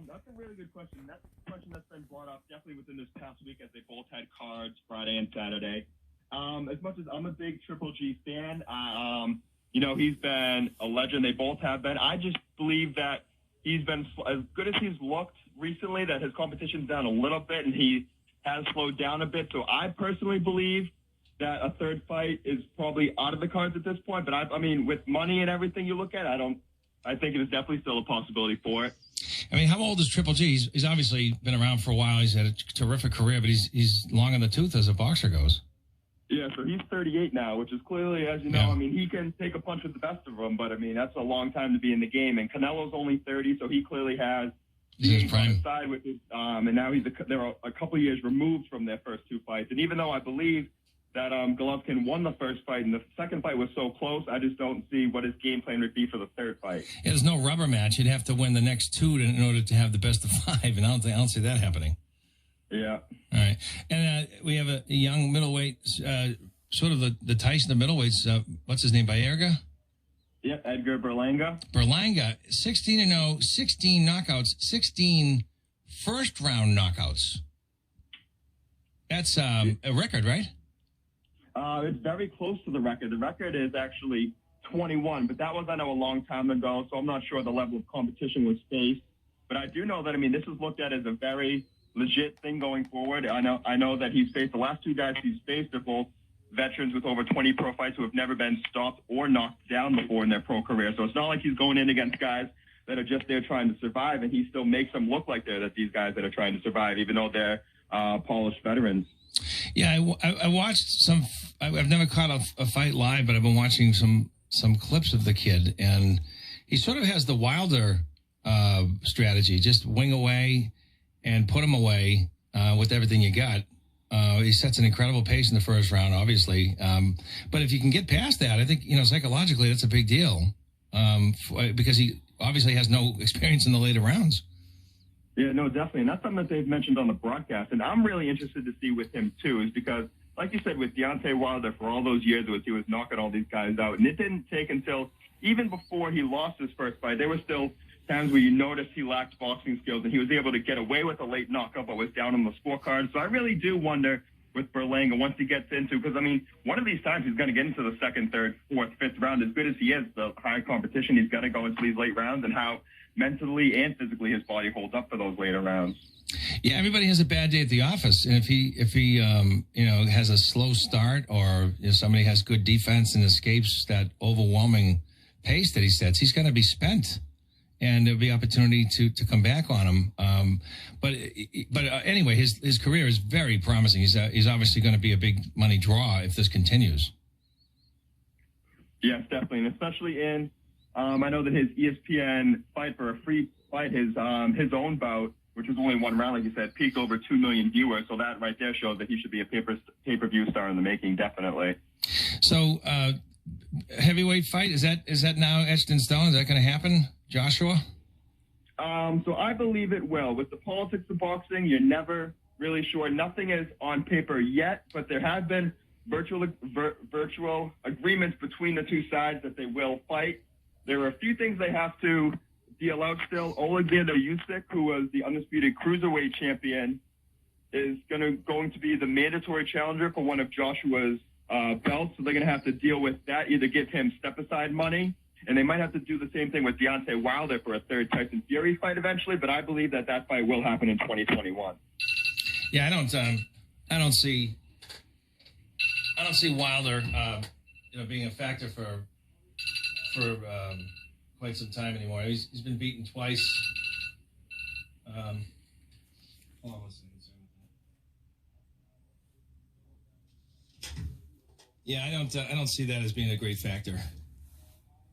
That's a really good question. That's a question that's been brought up definitely within this past week as they both had cards Friday and Saturday. As much as I'm a big Triple G fan, he's been a legend. They both have been. I just believe that he's been as good as he's looked recently, that his competition's down a little bit and he has slowed down a bit. So I personally believe that a third fight is probably out of the cards at this point. But I mean, with money and everything you look at, I think it is definitely still a possibility for it. I mean, how old is Triple G? He's obviously been around for a while. He's had a terrific career, but he's long in the tooth as a boxer goes. Yeah, so he's 38 now, which is clearly, as you know, I mean, he can take a punch with the best of them, but I mean, that's a long time to be in the game. And Canelo's only 30, so he clearly has his prime side with his, and now they're a couple of years removed from their first two fights. And even though I believe that Golovkin won the first fight and the second fight was so close, I just don't see what his game plan would be for the third fight. Yeah, there's no rubber match. You'd have to win the next two in order to have the best of five, and I don't see that happening. Yeah. All right. And we have a young middleweight, sort of the Tyson of middleweights. What's his name? Baerga? Yeah, Edgar Berlanga. Berlanga, 16-0, 16 knockouts, 16 first-round knockouts. That's a record, right? It's very close to the record. The record is actually 21, but that was, I know, a long time ago, so I'm not sure the level of competition was faced. But I do know that, I mean, this is looked at as a very legit thing going forward. I know that he's faced, the last two guys he's faced are both veterans with over 20 pro fights who have never been stopped or knocked down before in their pro career. So it's not like he's going in against guys that are just there trying to survive, and he still makes them look like they're these guys that are trying to survive, even though they're polished veterans. Yeah, I watched some. I've never caught a fight live, but I've been watching some clips of the kid, and he sort of has the Wilder strategy: just wing away and put him away with everything you got. He sets an incredible pace in the first round, obviously. But if you can get past that, I think psychologically that's a big deal because he obviously has no experience in the later rounds. Yeah, no, definitely. And that's something that they've mentioned on the broadcast. And I'm really interested to see with him, too, is because, like you said, with Deontay Wilder, for all those years, he was knocking all these guys out. And it didn't take until even before he lost his first fight, there were still times where you noticed he lacked boxing skills, and he was able to get away with a late knockout, but was down on the scorecard. So I really do wonder with Berlanga once he gets into, because, I mean, one of these times he's going to get into the second, third, fourth, fifth round. As good as he is, the high competition, he's got to go into these late rounds, and how mentally and physically his body holds up for those later rounds. Yeah, everybody has a bad day at the office, and if he has a slow start, or somebody has good defense and escapes that overwhelming pace that he sets, he's going to be spent, and there'll be opportunity to come back on him. But anyway, his career is very promising. He's obviously going to be a big money draw if this continues. Yes, definitely, and especially in. I know that his ESPN fight for a free fight, his own bout, which was only one round, like you said, peaked over 2 million viewers. So that right there shows that he should be a pay-per-view star in the making, definitely. So heavyweight fight, is that now etched in stone? Is that going to happen, Joshua? So I believe it will. With the politics of boxing, you're never really sure. Nothing is on paper yet, but there have been virtual agreements between the two sides that they will fight. There are a few things they have to deal out still. Alexander Usyk, who was the undisputed cruiserweight champion, is going to be the mandatory challenger for one of Joshua's belts. So they're going to have to deal with that, either give him step-aside money, and they might have to do the same thing with Deontay Wilder for a third Tyson Fury fight eventually, but I believe that fight will happen in 2021. Yeah, I don't see Wilder being a factor for quite some time anymore. He's been beaten twice. Hold on one second. Yeah, I don't see that as being a great factor.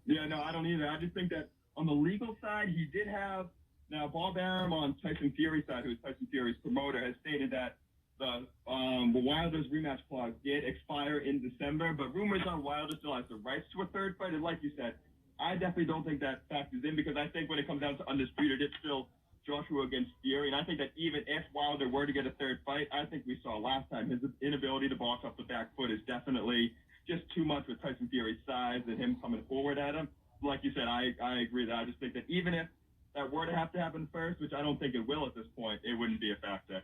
Yeah, no, I don't either. I just think that on the legal side, he did have. Now, Bob Arum on Tyson Fury's side, who is Tyson Fury's promoter, has stated that the Wilder's rematch clause did expire in December, but rumors are Wilder still has the rights to a third fight. And like you said, I definitely don't think that factors in, because I think when it comes down to undisputed, it's still Joshua against Fury. And I think that even if Wilder were to get a third fight, I think we saw last time his inability to box off the back foot is definitely just too much with Tyson Fury's size and him coming forward at him. Like you said, I agree that I just think that even if that were to have to happen first, which I don't think it will at this point, it wouldn't be a factor.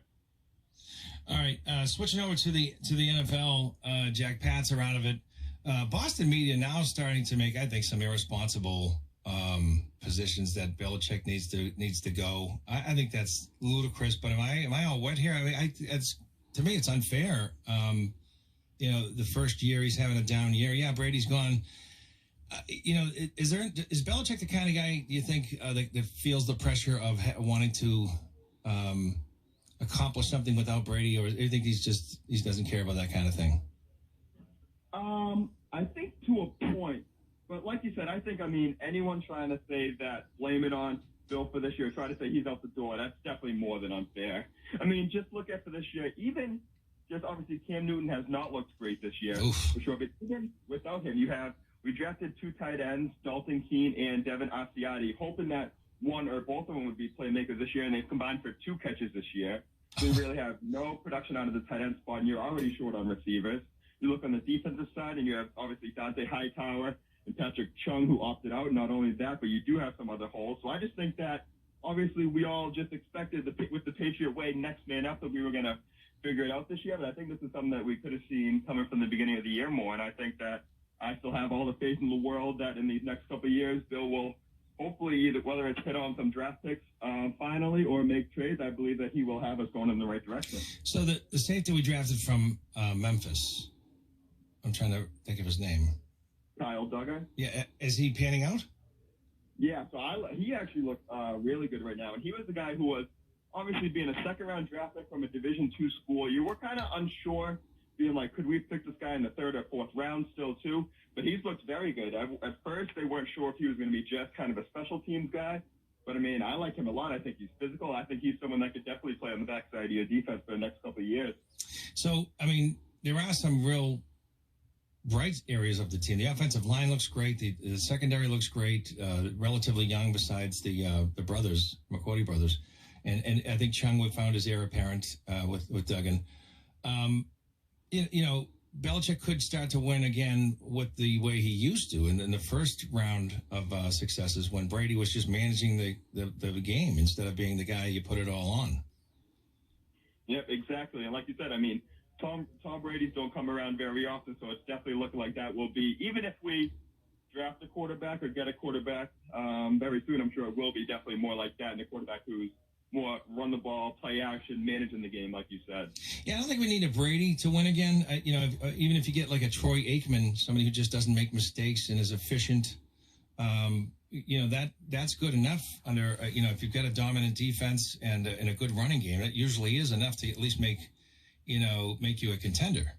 All right, switching over to the NFL, Jack Pats are out of it. Boston media now starting to make, I think, some irresponsible positions that Belichick needs to go. I think that's ludicrous. But am I all wet here? I mean, to me, it's unfair. The first year he's having a down year. Yeah, Brady's gone. Is Belichick the kind of guy, do you think, that feels the pressure of wanting to accomplish something without Brady, or do you think he doesn't care about that kind of thing? I think to a point, but like you said, anyone trying to say that, blame it on Bill for this year, try to say he's out the door, that's definitely more than unfair. I mean, just look at for this year, even just obviously Cam Newton has not looked great this year, for sure, but even without him, we drafted 2 tight ends, Dalton Keene and Devin Asiati, hoping that one or both of them would be playmakers this year, and they've combined for 2 catches this year. So you really have no production out of the tight end spot, and you're already short on receivers. You look on the defensive side, and you have obviously Dante Hightower and Patrick Chung, who opted out. Not only that, but you do have some other holes. So I just think that obviously we all just expected with the Patriot way, next man up, that we were going to figure it out this year. But I think this is something that we could have seen coming from the beginning of the year more. And I think that I still have all the faith in the world that in these next couple of years, Bill will hopefully either, whether it's hit on some draft picks finally or make trades, I believe that he will have us going in the right direction. So the safety we drafted from Memphis, I'm trying to think of his name. Kyle Duggar. Yeah, is he panning out? Yeah, so he actually looks really good right now. And he was the guy who was obviously being a second-round draft pick from a Division II school. You were kind of unsure, being like, could we pick this guy in the 3rd or 4th round still too? But he's looked very good. At first, they weren't sure if he was going to be just kind of a special teams guy. But, I like him a lot. I think he's physical. I think he's someone that could definitely play on the backside of your defense for the next couple of years. So, there are some real bright areas of the team. The offensive line looks great. The secondary looks great. Relatively young, besides the brothers, McCourty brothers, and I think Chung would found his heir apparent with Duggan. Belichick could start to win again with the way he used to in the first round of successes, when Brady was just managing the game instead of being the guy you put it all on. Yep, exactly. And like you said, Tom Brady's don't come around very often, so it's definitely looking like that will be, even if we draft a quarterback or get a quarterback very soon, I'm sure it will be definitely more like that, and a quarterback who's more run the ball, play action, managing the game, like you said. Yeah, I don't think we need a Brady to win again. Even if you get like a Troy Aikman, somebody who just doesn't make mistakes and is efficient, that's good enough. Under if you've got a dominant defense and a good running game, that usually is enough to at least make you a contender.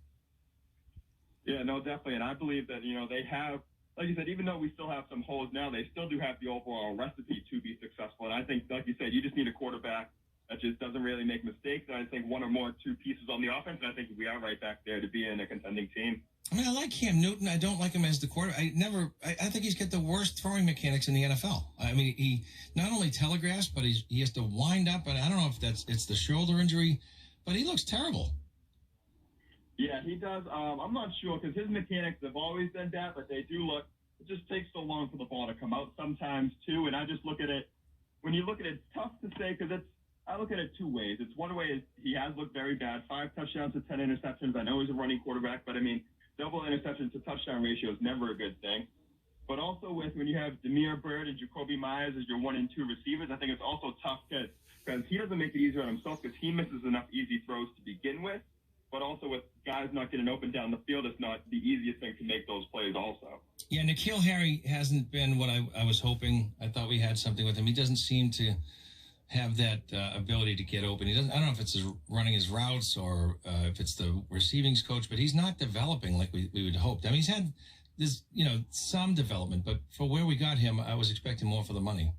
Yeah, no, definitely. And I believe that, they have, like you said, even though we still have some holes now, they still do have the overall recipe to be successful. And I think, like you said, you just need a quarterback that just doesn't really make mistakes. And I think one or more 2 pieces on the offense, and I think we are right back there to be in a contending team. I like Cam Newton. I don't like him as the quarterback. I think he's got the worst throwing mechanics in the NFL. He not only telegraphs, but he has to wind up. And I don't know if it's the shoulder injury, but he looks terrible. Yeah, he does. I'm not sure, because his mechanics have always been bad, but they do look, it just takes so long for the ball to come out sometimes too. And I just look at it, when you look at it, it's tough to say, because I look at it 2 ways. It's one way is he has looked very bad, 5 touchdowns to 10 interceptions. I know he's a running quarterback, but double interception to touchdown ratio is never a good thing. But also when you have Damiere Byrd and Jacoby Myers as your 1 and 2 receivers, I think it's also tough because he doesn't make it easier on himself, because he misses enough easy throws to begin with. But also with guys not getting open down the field, it's not the easiest thing to make those plays also. Yeah, N'Keal Harry hasn't been what I was hoping. I thought we had something with him. He doesn't seem to have that ability to get open. I don't know if it's running his routes or if it's the receiving coach, but he's not developing like we would hope. He's had this, some development, but for where we got him, I was expecting more for the money.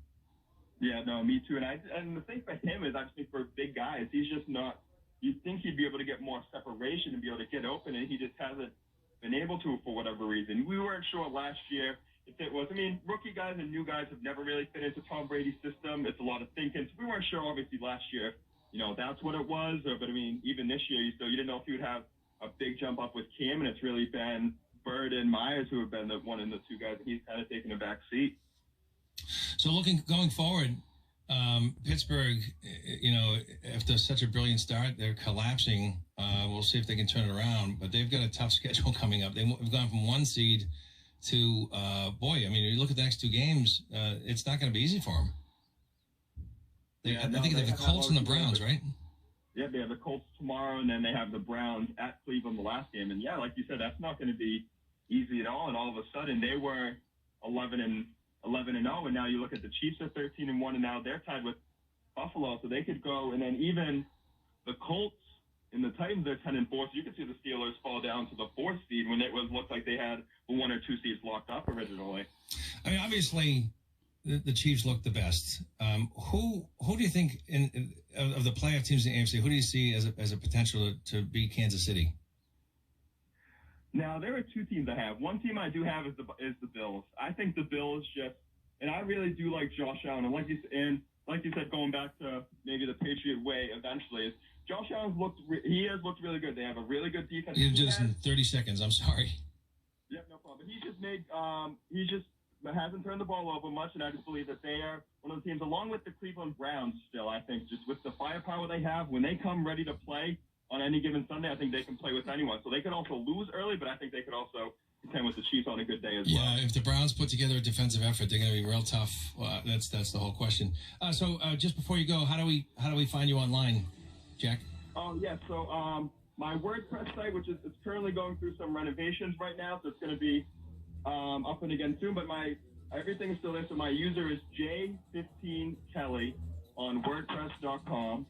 Yeah, no, me too. And the thing for him is, I think for big guys, he's just not. You'd think he'd be able to get more separation and be able to get open, and he just hasn't been able to for whatever reason. We weren't sure last year if it was. Rookie guys and new guys have never really fit into Tom Brady's system. It's a lot of thinking. So we weren't sure, obviously, last year, that's what it was. But, even this year, you didn't know if he would have a big jump up with Cam, and it's really been Byrd and Myers who have been the 1 and the 2 guys, and he's kind of taken a back seat. So going forward, Pittsburgh, after such a brilliant start, they're collapsing. We'll see if they can turn it around, but they've got a tough schedule coming up. They've gone from 1 seed to, you look at the next 2 games, it's not going to be easy for them. I think they have the Colts and the Browns, right? Yeah, they have the Colts tomorrow, and then they have the Browns at Cleveland the last game. And yeah, like you said, that's not going to be easy at all. And all of a sudden, they were 11-0, and now you look at the Chiefs are 13-1, and now they're tied with Buffalo, so they could go. And then even the Colts and the Titans are 10-4, so you could see the Steelers fall down to the 4th seed when it looked like they had the 1 or 2 seeds locked up originally. I mean, obviously, the Chiefs look the best. Who do you think of the playoff teams in the AFC? Who do you see as a potential to beat Kansas City? Now, there are 2 teams I have. One team I do have is the Bills. I think the Bills and I really do like Josh Allen. And like you said, going back to maybe the Patriot way eventually, is Josh Allen has looked really good. They have a really good defense. You just in 30 seconds. I'm sorry. Yeah, no problem. He just hasn't turned the ball over much, and I just believe that they are one of the teams, along with the Cleveland Browns still, I think, just with the firepower they have, when they come ready to play on any given Sunday, I think they can play with anyone. So they could also lose early, but I think they could also contend with the Chiefs on a good day as well. Yeah, if the Browns put together a defensive effort, they're going to be real tough. Well, that's the whole question. So just before you go, how do we find you online, Jack? Oh, yeah, so my WordPress site, which is currently going through some renovations right now, so it's going to be up and again soon, but everything is still there. So my user is J15Kelly on WordPress.com.